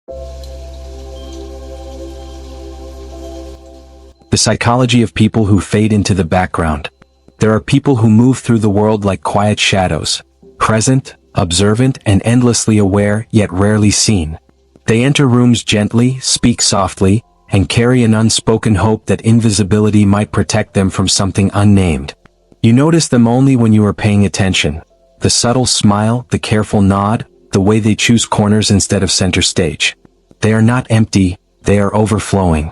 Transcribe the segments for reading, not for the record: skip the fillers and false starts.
The psychology of people who fade into the background. There are people who move through the world like quiet shadows, present, observant, and endlessly aware, yet rarely seen. They enter rooms gently, speak softly, and carry an unspoken hope that invisibility might protect them from something unnamed. You notice them only when you are paying attention. The subtle smile, the careful nod, the way they choose corners instead of center stage. They are not empty, they are overflowing.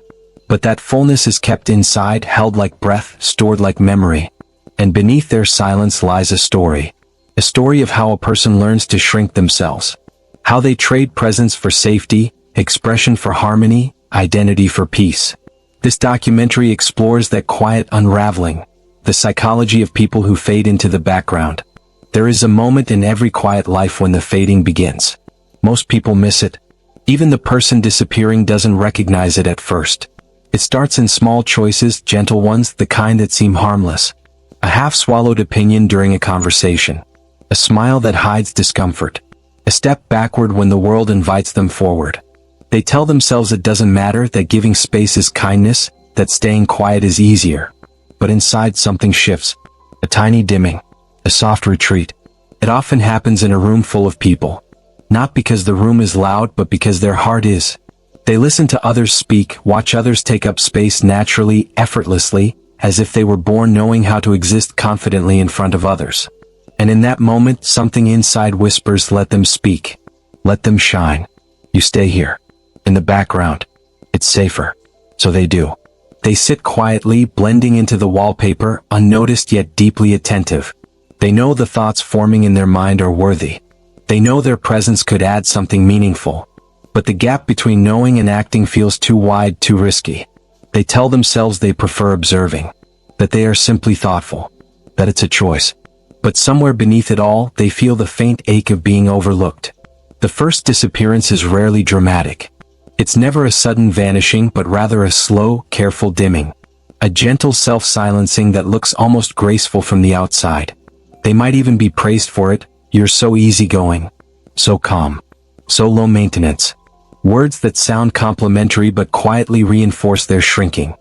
But that fullness is kept inside, held like breath, stored like memory. And beneath their silence lies a story. A story of how a person learns to shrink themselves. How they trade presence for safety, expression for harmony, identity for peace. This documentary explores that quiet unraveling, the psychology of people who fade into the background. There is a moment in every quiet life when the fading begins. Most people miss it. Even the person disappearing doesn't recognize it at first. It starts in small choices, gentle ones, the kind that seem harmless. A half-swallowed opinion during a conversation. A smile that hides discomfort. A step backward when the world invites them forward. They tell themselves it doesn't matter, that giving space is kindness, that staying quiet is easier. But inside something shifts. A tiny dimming. A soft retreat. It often happens in a room full of people. Not because the room is loud, but because their heart is. They listen to others speak, watch others take up space naturally, effortlessly, as if they were born knowing how to exist confidently in front of others. And in that moment, something inside whispers, let them speak. Let them shine. You stay here. In the background. It's safer. So they do. They sit quietly, blending into the wallpaper, unnoticed yet deeply attentive. They know the thoughts forming in their mind are worthy. They know their presence could add something meaningful. But the gap between knowing and acting feels too wide, too risky. They tell themselves they prefer observing. That they are simply thoughtful. That it's a choice. But somewhere beneath it all, they feel the faint ache of being overlooked. The first disappearance is rarely dramatic. It's never a sudden vanishing, but rather a slow, careful dimming. A gentle self-silencing that looks almost graceful from the outside. They might even be praised for it. You're so easygoing. So calm. So low maintenance. Words that sound complimentary but quietly reinforce their shrinking.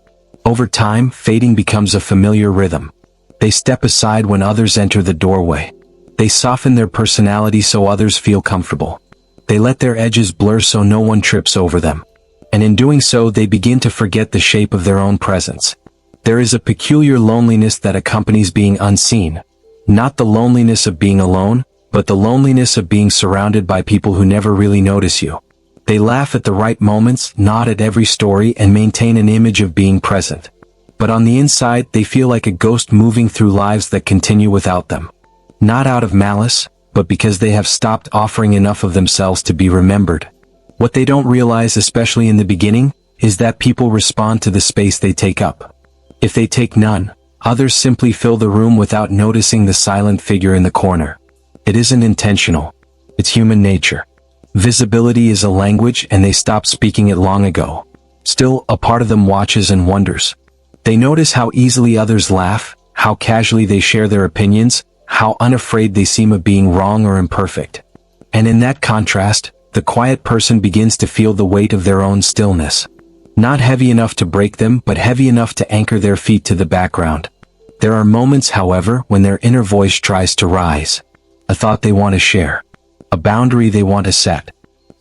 Over time, fading becomes a familiar rhythm. They step aside when others enter the doorway. They soften their personality so others feel comfortable. They let their edges blur so no one trips over them. And in doing so, they begin to forget the shape of their own presence. There is a peculiar loneliness that accompanies being unseen. Not the loneliness of being alone, but the loneliness of being surrounded by people who never really notice you. They laugh at the right moments, nod at every story, and maintain an image of being present. But on the inside, they feel like a ghost moving through lives that continue without them. Not out of malice, but because they have stopped offering enough of themselves to be remembered. What they don't realize, especially in the beginning, is that people respond to the space they take up. If they take none, others simply fill the room without noticing the silent figure in the corner. It isn't intentional. It's human nature. Visibility is a language, and they stopped speaking it long ago. Still, a part of them watches and wonders. They notice how easily others laugh, how casually they share their opinions, how unafraid they seem of being wrong or imperfect. And in that contrast, the quiet person begins to feel the weight of their own stillness. Not heavy enough to break them, but heavy enough to anchor their feet to the background. There are moments, however, when their inner voice tries to rise. A thought they want to share. A boundary they want to set.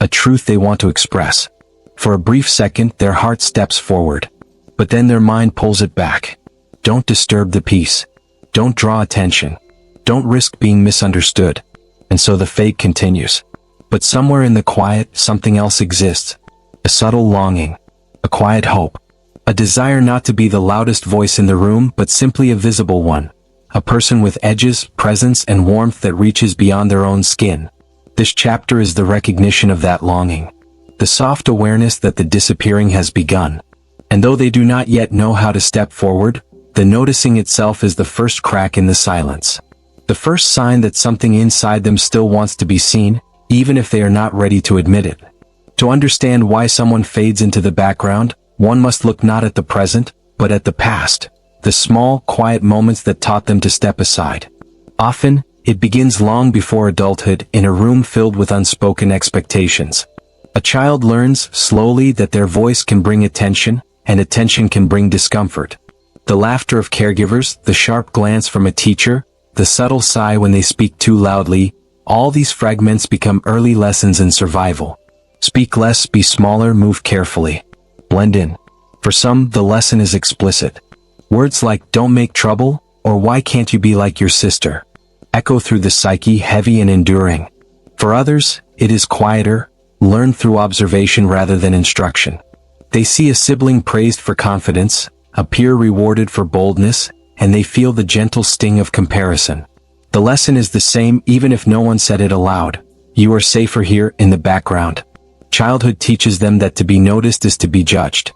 A truth they want to express. For a brief second, their heart steps forward. But then their mind pulls it back. Don't disturb the peace. Don't draw attention. Don't risk being misunderstood. And so the fade continues. But somewhere in the quiet, something else exists. A subtle longing. A quiet hope. A desire not to be the loudest voice in the room, but simply a visible one. A person with edges, presence, and warmth that reaches beyond their own skin. This chapter is the recognition of that longing. The soft awareness that the disappearing has begun. And though they do not yet know how to step forward, the noticing itself is the first crack in the silence. The first sign that something inside them still wants to be seen, even if they are not ready to admit it. To understand why someone fades into the background, one must look not at the present, but at the past. The small, quiet moments that taught them to step aside. Often, it begins long before adulthood, in a room filled with unspoken expectations. A child learns slowly that their voice can bring attention, and attention can bring discomfort. The laughter of caregivers, the sharp glance from a teacher, the subtle sigh when they speak too loudly, all these fragments become early lessons in survival. Speak less, be smaller, move carefully. Blend in. For some, the lesson is explicit. Words like "don't make trouble" or "why can't you be like your sister" echo through the psyche, heavy and enduring. For others, it is quieter, learned through observation rather than instruction. They see a sibling praised for confidence, a peer rewarded for boldness, and they feel the gentle sting of comparison. The lesson is the same even if no one said it aloud. You are safer here, in the background. Childhood teaches them that to be noticed is to be judged.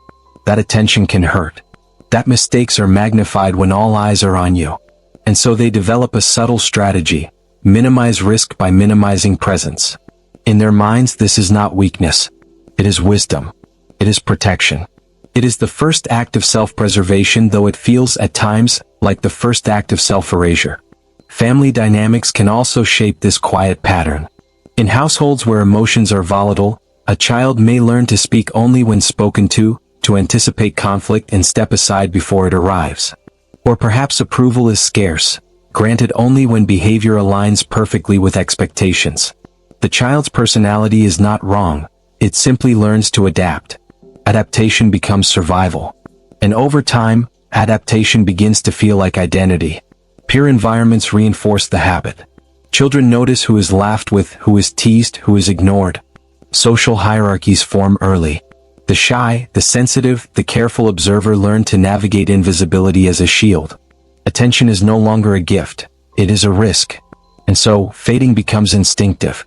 That attention can hurt. That mistakes are magnified when all eyes are on you. And so they develop a subtle strategy: minimize risk by minimizing presence. In their minds, this is not weakness. It is wisdom. It is protection. It is the first act of self-preservation, though it feels at times like the first act of self-erasure. Family dynamics can also shape this quiet pattern. In households where emotions are volatile, a child may learn to speak only when spoken to anticipate conflict and step aside before it arrives. Or perhaps approval is scarce, granted only when behavior aligns perfectly with expectations. The child's personality is not wrong, it simply learns to adapt. Adaptation becomes survival. And over time, adaptation begins to feel like identity. Peer environments reinforce the habit. Children notice who is laughed with, who is teased, who is ignored. Social hierarchies form early. The shy, the sensitive, the careful observer learn to navigate invisibility as a shield. Attention is no longer a gift, it is a risk. And so, fading becomes instinctive.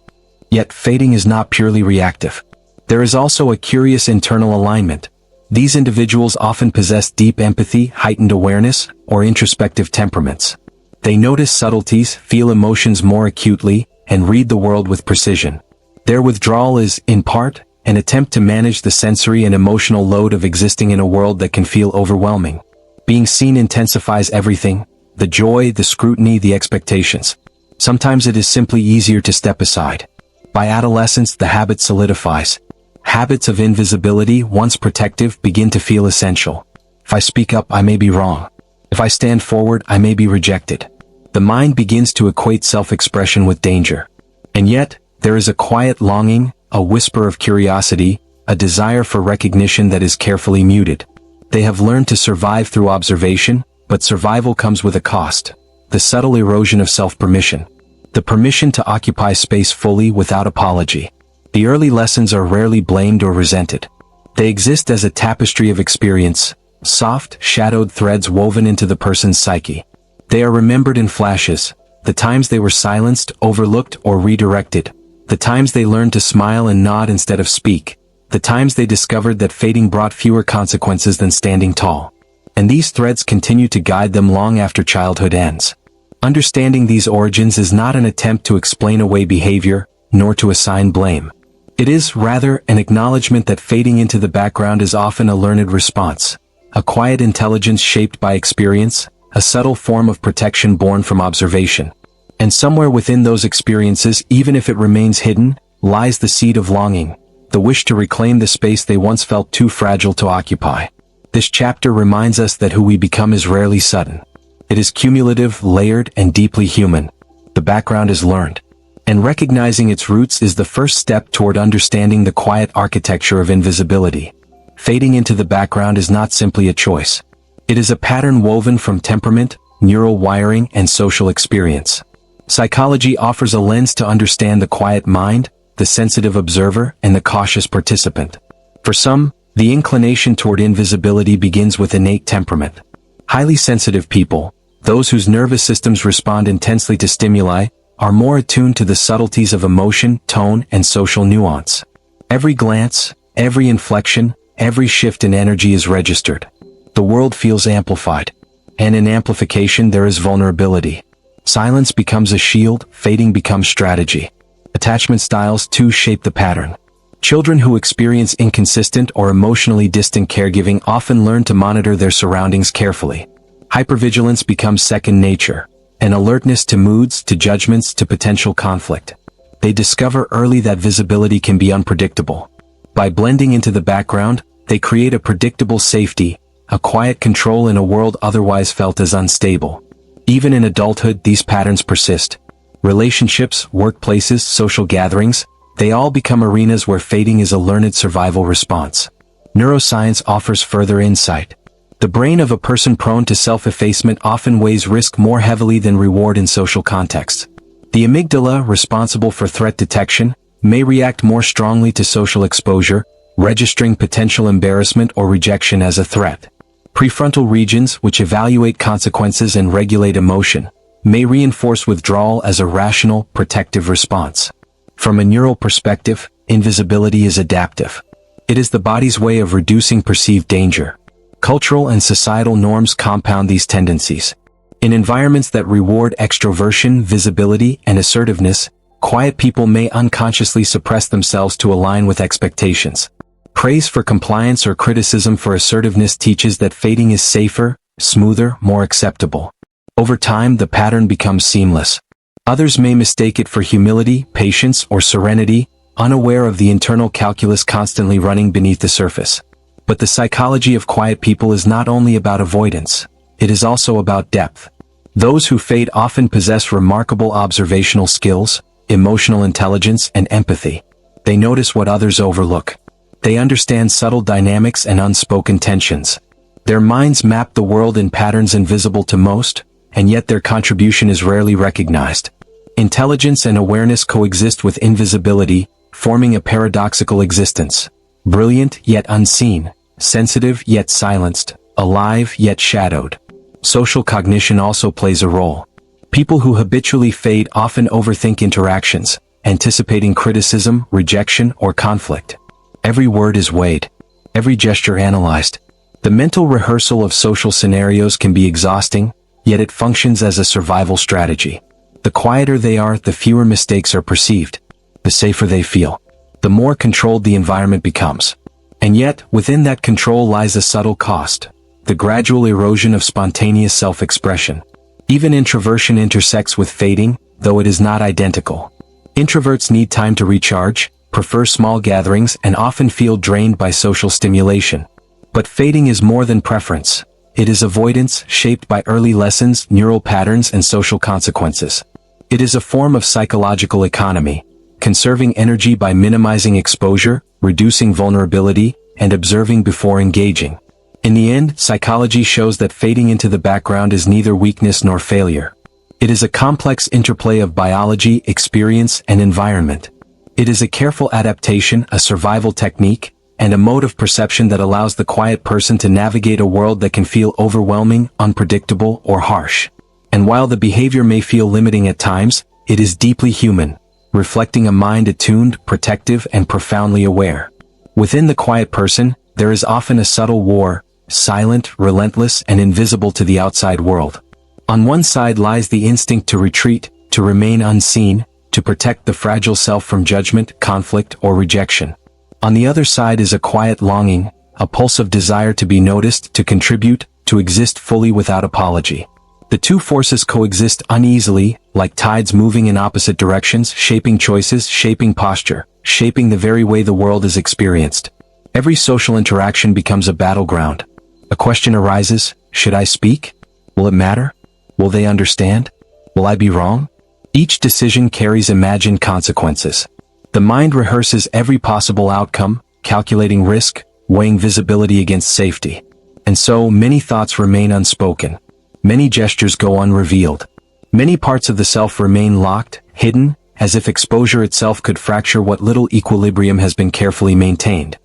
Yet fading is not purely reactive. There is also a curious internal alignment. These individuals often possess deep empathy, heightened awareness, or introspective temperaments. They notice subtleties, feel emotions more acutely, and read the world with precision. Their withdrawal is, in part, an attempt to manage the sensory and emotional load of existing in a world that can feel overwhelming. Being seen intensifies everything: the joy, the scrutiny, the expectations. Sometimes it is simply easier to step aside. By adolescence, the habit solidifies. Habits of invisibility, once protective, begin to feel essential. If I speak up, I may be wrong. If I stand forward, I may be rejected. The mind begins to equate self-expression with danger. And yet, there is a quiet longing, a whisper of curiosity, a desire for recognition that is carefully muted. They have learned to survive through observation, but survival comes with a cost: the subtle erosion of self-permission. The permission to occupy space fully without apology. The early lessons are rarely blamed or resented. They exist as a tapestry of experience, soft, shadowed threads woven into the person's psyche. They are remembered in flashes: the times they were silenced, overlooked, or redirected. The times they learned to smile and nod instead of speak. The times they discovered that fading brought fewer consequences than standing tall. And these threads continue to guide them long after childhood ends. Understanding these origins is not an attempt to explain away behavior, nor to assign blame. It is, rather, an acknowledgement that fading into the background is often a learned response. A quiet intelligence shaped by experience, a subtle form of protection born from observation. And somewhere within those experiences, even if it remains hidden, lies the seed of longing, the wish to reclaim the space they once felt too fragile to occupy. This chapter reminds us that who we become is rarely sudden. It is cumulative, layered, and deeply human. The background is learned. And recognizing its roots is the first step toward understanding the quiet architecture of invisibility. Fading into the background is not simply a choice. It is a pattern woven from temperament, neural wiring, and social experience. Psychology offers a lens to understand the quiet mind, the sensitive observer, and the cautious participant. For some, the inclination toward invisibility begins with innate temperament. Highly sensitive people, those whose nervous systems respond intensely to stimuli, are more attuned to the subtleties of emotion, tone, and social nuance. Every glance, every inflection, every shift in energy is registered. The world feels amplified. And in amplification there is vulnerability. Silence becomes a shield, fading becomes strategy. Attachment styles too shape the pattern. Children who experience inconsistent or emotionally distant caregiving often learn to monitor their surroundings carefully. Hypervigilance becomes second nature, an alertness to moods, to judgments, to potential conflict. They discover early that visibility can be unpredictable. By blending into the background, they create a predictable safety, a quiet control in a world otherwise felt as unstable. Even in adulthood, these patterns persist. Relationships, workplaces, social gatherings, they all become arenas where fading is a learned survival response. Neuroscience offers further insight. The brain of a person prone to self-effacement often weighs risk more heavily than reward in social contexts. The amygdala, responsible for threat detection, may react more strongly to social exposure, registering potential embarrassment or rejection as a threat. Prefrontal regions, which evaluate consequences and regulate emotion, may reinforce withdrawal as a rational, protective response. From a neural perspective, invisibility is adaptive. It is the body's way of reducing perceived danger. Cultural and societal norms compound these tendencies. In environments that reward extroversion, visibility, and assertiveness, quiet people may unconsciously suppress themselves to align with expectations. Praise for compliance or criticism for assertiveness teaches that fading is safer, smoother, more acceptable. Over time, the pattern becomes seamless. Others may mistake it for humility, patience, or serenity, unaware of the internal calculus constantly running beneath the surface. But the psychology of quiet people is not only about avoidance, it is also about depth. Those who fade often possess remarkable observational skills, emotional intelligence, and empathy. They notice what others overlook. They understand subtle dynamics and unspoken tensions. Their minds map the world in patterns invisible to most, and yet their contribution is rarely recognized. Intelligence and awareness coexist with invisibility, forming a paradoxical existence. Brilliant yet unseen, sensitive yet silenced, alive yet shadowed. Social cognition also plays a role. People who habitually fade often overthink interactions, anticipating criticism, rejection, or conflict. Every word is weighed, every gesture analyzed. The mental rehearsal of social scenarios can be exhausting, yet it functions as a survival strategy. The quieter they are, the fewer mistakes are perceived. The safer they feel, the more controlled the environment becomes. And yet, within that control lies a subtle cost, the gradual erosion of spontaneous self-expression. Even introversion intersects with fading, though it is not identical. Introverts need time to recharge, prefer small gatherings, and often feel drained by social stimulation. But fading is more than preference. It is avoidance, shaped by early lessons, neural patterns, and social consequences. It is a form of psychological economy, conserving energy by minimizing exposure, reducing vulnerability, and observing before engaging. In the end, psychology shows that fading into the background is neither weakness nor failure. It is a complex interplay of biology, experience, and environment. It is a careful adaptation, a survival technique, and a mode of perception that allows the quiet person to navigate a world that can feel overwhelming, unpredictable, or harsh. And while the behavior may feel limiting at times, it is deeply human, reflecting a mind attuned, protective, and profoundly aware. Within the quiet person, there is often a subtle war, silent, relentless, and invisible to the outside world. On one side lies the instinct to retreat, to remain unseen, to protect the fragile self from judgment, conflict, or rejection. On the other side is a quiet longing, a pulse of desire to be noticed, to contribute, to exist fully without apology. The two forces coexist uneasily, like tides moving in opposite directions, shaping choices, shaping posture, shaping the very way the world is experienced. Every social interaction becomes a battleground. A question arises: should I speak? Will it matter? Will they understand? Will I be wrong? Each decision carries imagined consequences. The mind rehearses every possible outcome, calculating risk, weighing visibility against safety. And so, many thoughts remain unspoken. Many gestures go unrevealed. Many parts of the self remain locked, hidden, as if exposure itself could fracture what little equilibrium has been carefully maintained.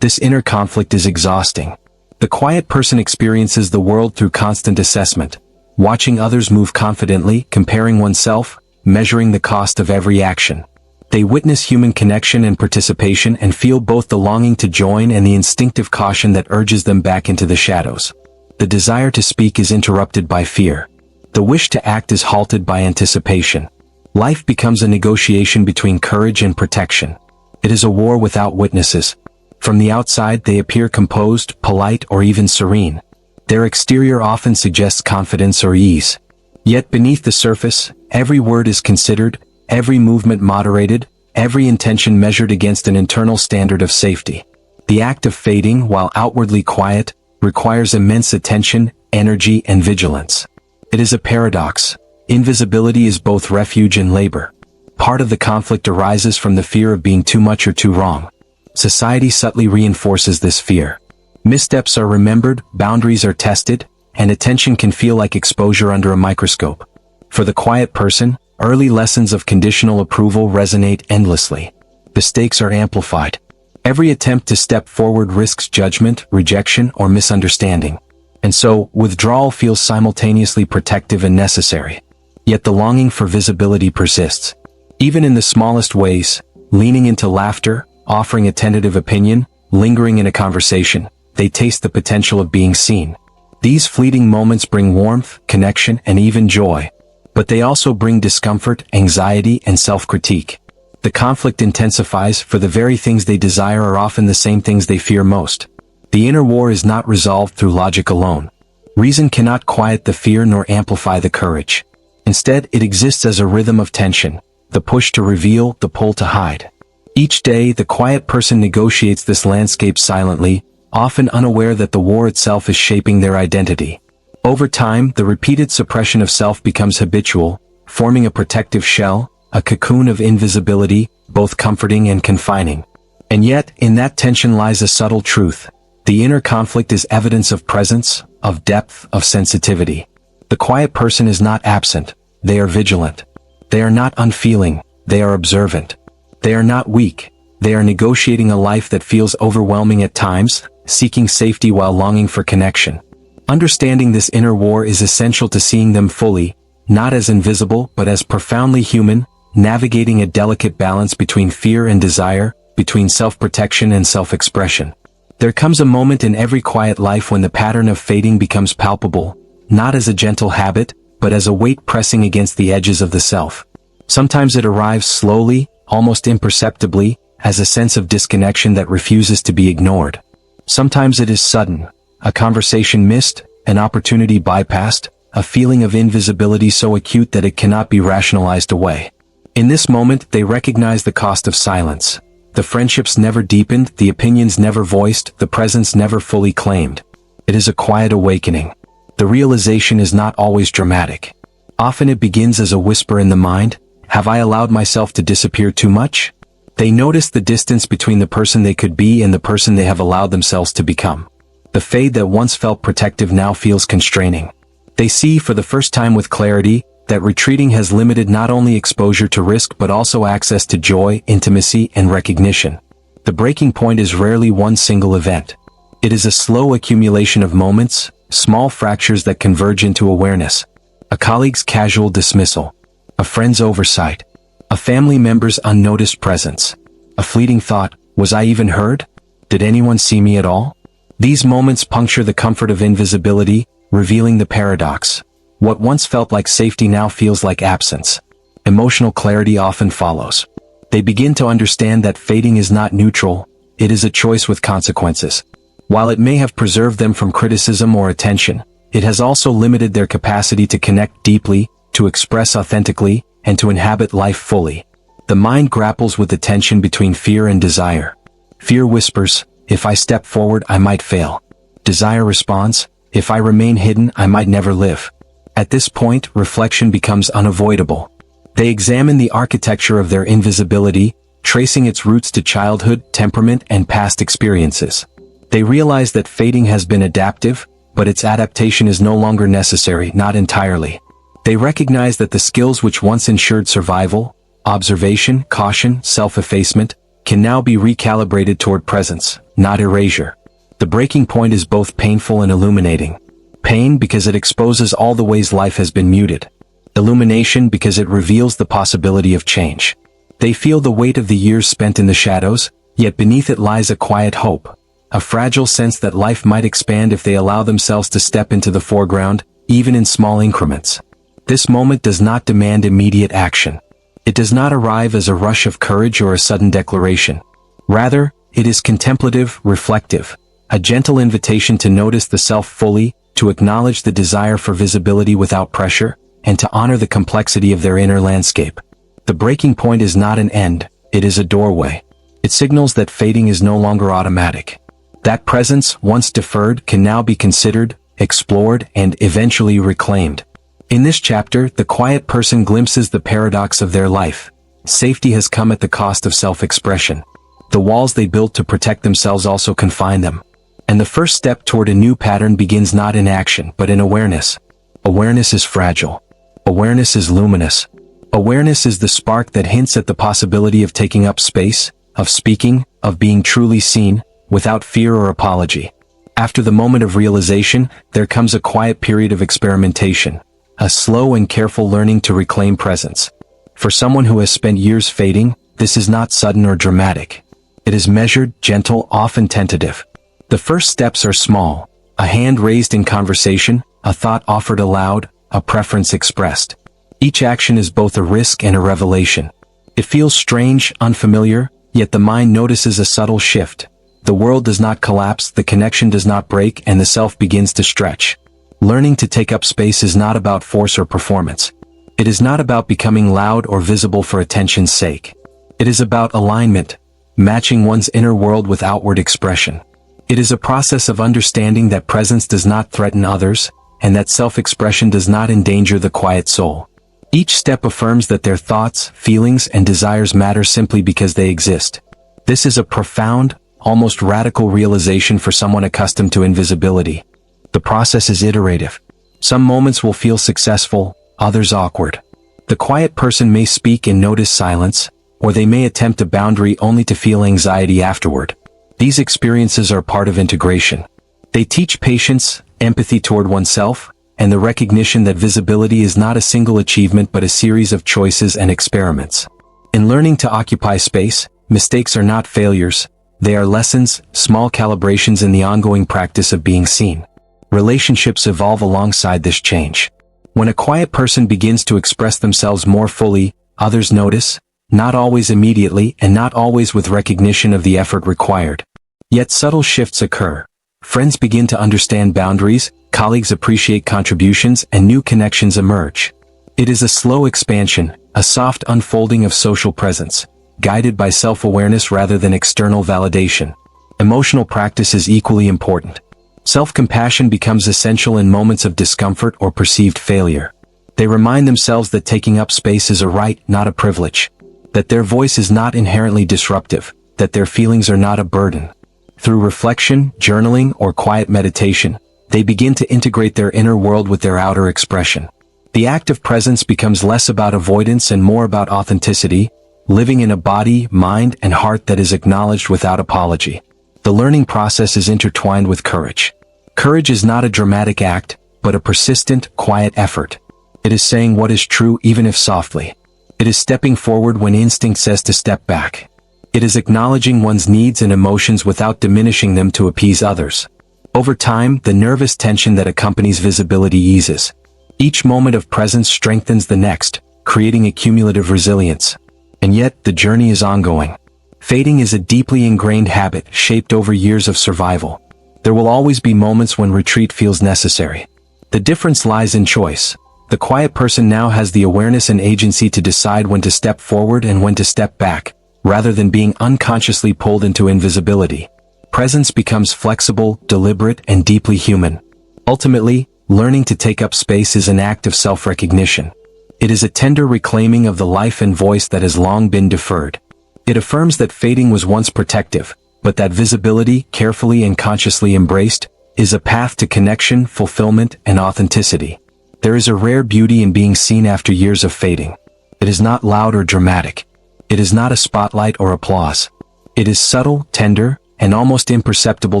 This inner conflict is exhausting. The quiet person experiences the world through constant assessment, watching others move confidently, comparing oneself, measuring the cost of every action. They witness human connection and participation and feel both the longing to join and the instinctive caution that urges them back into the shadows. The desire to speak is interrupted by fear. The wish to act is halted by anticipation. Life becomes a negotiation between courage and protection. It is a war without witnesses. From the outside they appear composed, polite, or even serene. Their exterior often suggests confidence or ease. Yet beneath the surface, every word is considered, every movement moderated, every intention measured against an internal standard of safety. The act of fading, while outwardly quiet, requires immense attention, energy, and vigilance. It is a paradox. Invisibility is both refuge and labor. Part of the conflict arises from the fear of being too much or too wrong. Society subtly reinforces this fear. Missteps are remembered, boundaries are tested, and attention can feel like exposure under a microscope. For the quiet person, early lessons of conditional approval resonate endlessly. The stakes are amplified. Every attempt to step forward risks judgment, rejection, or misunderstanding. And so, withdrawal feels simultaneously protective and necessary. Yet the longing for visibility persists. Even in the smallest ways, leaning into laughter, offering a tentative opinion, lingering in a conversation, they taste the potential of being seen. These fleeting moments bring warmth, connection, and even joy. But they also bring discomfort, anxiety, and self-critique. The conflict intensifies, for the very things they desire are often the same things they fear most. The inner war is not resolved through logic alone. Reason cannot quiet the fear nor amplify the courage. Instead, it exists as a rhythm of tension, the push to reveal, the pull to hide. Each day, the quiet person negotiates this landscape silently, often unaware that the war itself is shaping their identity. Over time, the repeated suppression of self becomes habitual, forming a protective shell, a cocoon of invisibility, both comforting and confining. And yet, in that tension lies a subtle truth. The inner conflict is evidence of presence, of depth, of sensitivity. The quiet person is not absent, they are vigilant. They are not unfeeling, they are observant. They are not weak, they are negotiating a life that feels overwhelming at times, seeking safety while longing for connection. Understanding this inner war is essential to seeing them fully, not as invisible but as profoundly human, navigating a delicate balance between fear and desire, between self-protection and self-expression. There comes a moment in every quiet life when the pattern of fading becomes palpable, not as a gentle habit, but as a weight pressing against the edges of the self. Sometimes it arrives slowly, almost imperceptibly, as a sense of disconnection that refuses to be ignored. Sometimes it is sudden, a conversation missed, an opportunity bypassed, a feeling of invisibility so acute that it cannot be rationalized away. In this moment, they recognize the cost of silence. The friendships never deepened, the opinions never voiced, the presence never fully claimed. It is a quiet awakening. The realization is not always dramatic. Often it begins as a whisper in the mind. Have I allowed myself to disappear too much? They notice the distance between the person they could be and the person they have allowed themselves to become. The fade that once felt protective now feels constraining. They see for the first time with clarity that retreating has limited not only exposure to risk but also access to joy, intimacy, and recognition. The breaking point is rarely one single event. It is a slow accumulation of moments, small fractures that converge into awareness. A colleague's casual dismissal. A friend's oversight. A family member's unnoticed presence. A fleeting thought, was I even heard? Did anyone see me at all? These moments puncture the comfort of invisibility, revealing the paradox. What once felt like safety now feels like absence. Emotional clarity often follows. They begin to understand that fading is not neutral, it is a choice with consequences. While it may have preserved them from criticism or attention, it has also limited their capacity to connect deeply, to express authentically, and to inhabit life fully. The mind grapples with the tension between fear and desire. Fear whispers, if I step forward I might fail. Desire responds, if I remain hidden I might never live. At this point, reflection becomes unavoidable. They examine the architecture of their invisibility, tracing its roots to childhood, temperament, and past experiences. They realize that fading has been adaptive, but its adaptation is no longer necessary, not entirely. They recognize that the skills which once ensured survival, observation, caution, self-effacement, can now be recalibrated toward presence, not erasure. The breaking point is both painful and illuminating. Pain because it exposes all the ways life has been muted. Illumination because it reveals the possibility of change. They feel the weight of the years spent in the shadows, yet beneath it lies a quiet hope. A fragile sense that life might expand if they allow themselves to step into the foreground, even in small increments. This moment does not demand immediate action. It does not arrive as a rush of courage or a sudden declaration. Rather, it is contemplative, reflective, a gentle invitation to notice the self fully, to acknowledge the desire for visibility without pressure, and to honor the complexity of their inner landscape. The breaking point is not an end, it is a doorway. It signals that fading is no longer automatic. That presence, once deferred, can now be considered, explored, and eventually reclaimed. In this chapter, the quiet person glimpses the paradox of their life. Safety has come at the cost of self-expression. The walls they built to protect themselves also confine them. And the first step toward a new pattern begins not in action, but in awareness. Awareness is fragile. Awareness is luminous. Awareness is the spark that hints at the possibility of taking up space, of speaking, of being truly seen, without fear or apology. After the moment of realization, there comes a quiet period of experimentation, a slow and careful learning to reclaim presence. For someone who has spent years fading, this is not sudden or dramatic. It is measured, gentle, often tentative. The first steps are small: a hand raised in conversation, a thought offered aloud, a preference expressed. Each action is both a risk and a revelation. It feels strange, unfamiliar, yet the mind notices a subtle shift. The world does not collapse, the connection does not break, and the self begins to stretch. Learning to take up space is not about force or performance. It is not about becoming loud or visible for attention's sake. It is about alignment, matching one's inner world with outward expression. It is a process of understanding that presence does not threaten others, and that self-expression does not endanger the quiet soul. Each step affirms that their thoughts, feelings, and desires matter simply because they exist. This is a profound, almost radical realization for someone accustomed to invisibility. The process is iterative. Some moments will feel successful, others awkward. The quiet person may speak and notice silence, or they may attempt a boundary only to feel anxiety afterward. These experiences are part of integration. They teach patience, empathy toward oneself, and the recognition that visibility is not a single achievement but a series of choices and experiments. In learning to occupy space, mistakes are not failures, they are lessons, small calibrations in the ongoing practice of being seen. Relationships evolve alongside this change. When a quiet person begins to express themselves more fully, others notice, not always immediately and not always with recognition of the effort required. Yet subtle shifts occur. Friends begin to understand boundaries, colleagues appreciate contributions, and new connections emerge. It is a slow expansion, a soft unfolding of social presence, guided by self-awareness rather than external validation. Emotional practice is equally important. Self-compassion becomes essential in moments of discomfort or perceived failure. They remind themselves that taking up space is a right, not a privilege. That their voice is not inherently disruptive, that their feelings are not a burden. Through reflection, journaling, or quiet meditation, they begin to integrate their inner world with their outer expression. The act of presence becomes less about avoidance and more about authenticity, living in a body, mind, and heart that is acknowledged without apology. The learning process is intertwined with courage. Courage is not a dramatic act, but a persistent, quiet effort. It is saying what is true even if softly. It is stepping forward when instinct says to step back. It is acknowledging one's needs and emotions without diminishing them to appease others. Over time, the nervous tension that accompanies visibility eases. Each moment of presence strengthens the next, creating a cumulative resilience. And yet, the journey is ongoing. Fading is a deeply ingrained habit shaped over years of survival. There will always be moments when retreat feels necessary. The difference lies in choice. The quiet person now has the awareness and agency to decide when to step forward and when to step back, rather than being unconsciously pulled into invisibility. Presence becomes flexible, deliberate, and deeply human. Ultimately, learning to take up space is an act of self-recognition. It is a tender reclaiming of the life and voice that has long been deferred. It affirms that fading was once protective, but that visibility, carefully and consciously embraced, is a path to connection, fulfillment, and authenticity. There is a rare beauty in being seen after years of fading. It is not loud or dramatic. It is not a spotlight or applause. It is subtle, tender, and almost imperceptible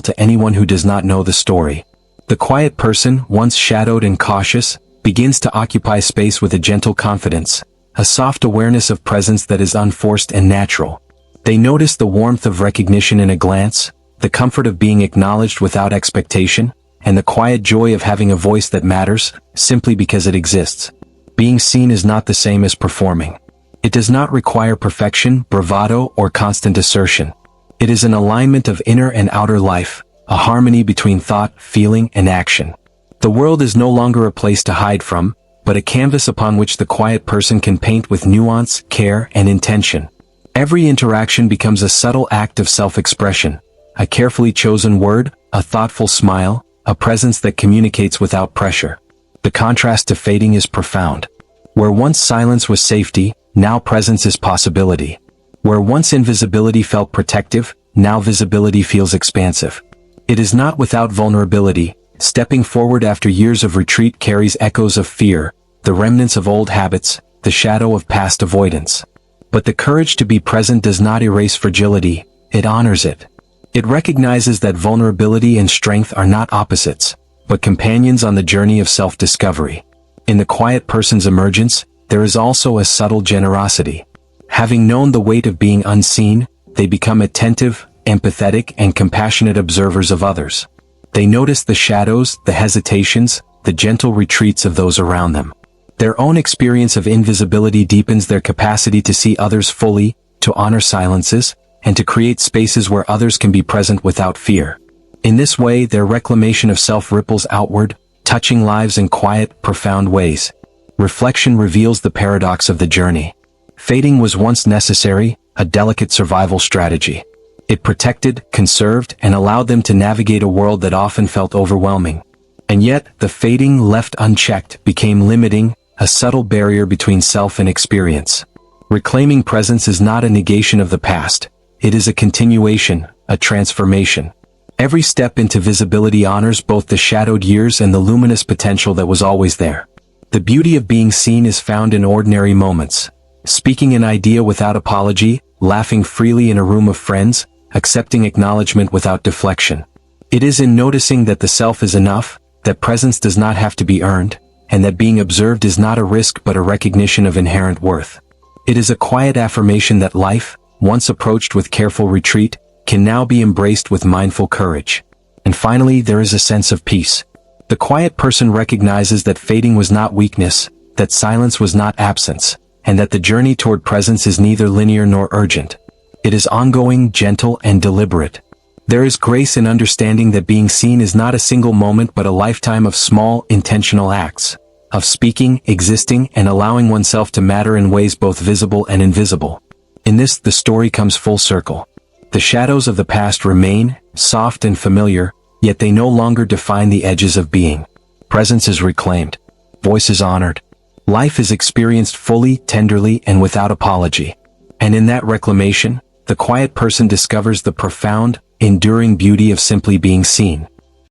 to anyone who does not know the story. The quiet person, once shadowed and cautious, begins to occupy space with a gentle confidence, a soft awareness of presence that is unforced and natural. They notice the warmth of recognition in a glance, the comfort of being acknowledged without expectation, and the quiet joy of having a voice that matters, simply because it exists. Being seen is not the same as performing. It does not require perfection, bravado, or constant assertion. It is an alignment of inner and outer life, a harmony between thought, feeling, and action. The world is no longer a place to hide from, but a canvas upon which the quiet person can paint with nuance, care, and intention. Every interaction becomes a subtle act of self-expression, a carefully chosen word, a thoughtful smile, a presence that communicates without pressure. The contrast to fading is profound. Where once silence was safety, now presence is possibility. Where once invisibility felt protective, now visibility feels expansive. It is not without vulnerability. Stepping forward after years of retreat carries echoes of fear, the remnants of old habits, the shadow of past avoidance. But the courage to be present does not erase fragility, it honors it. It recognizes that vulnerability and strength are not opposites, but companions on the journey of self-discovery. In the quiet person's emergence, there is also a subtle generosity. Having known the weight of being unseen, they become attentive, empathetic, and compassionate observers of others. They notice the shadows, the hesitations, the gentle retreats of those around them. Their own experience of invisibility deepens their capacity to see others fully, to honor silences, and to create spaces where others can be present without fear. In this way, their reclamation of self ripples outward, touching lives in quiet, profound ways. Reflection reveals the paradox of the journey. Fading was once necessary, a delicate survival strategy. It protected, conserved, and allowed them to navigate a world that often felt overwhelming. And yet, the fading left unchecked became limiting, a subtle barrier between self and experience. Reclaiming presence is not a negation of the past. It is a continuation, a transformation. Every step into visibility honors both the shadowed years and the luminous potential that was always there. The beauty of being seen is found in ordinary moments. Speaking an idea without apology, laughing freely in a room of friends, accepting acknowledgement without deflection. It is in noticing that the self is enough, that presence does not have to be earned, and that being observed is not a risk but a recognition of inherent worth. It is a quiet affirmation that life, once approached with careful retreat, can now be embraced with mindful courage. And finally, there is a sense of peace. The quiet person recognizes that fading was not weakness, that silence was not absence, and that the journey toward presence is neither linear nor urgent. It is ongoing, gentle, and deliberate. There is grace in understanding that being seen is not a single moment but a lifetime of small, intentional acts, of speaking, existing, and allowing oneself to matter in ways both visible and invisible. In this, the story comes full circle. The shadows of the past remain, soft and familiar, yet they no longer define the edges of being. Presence is reclaimed. Voice is honored. Life is experienced fully, tenderly, and without apology. And in that reclamation, the quiet person discovers the profound, enduring beauty of simply being seen.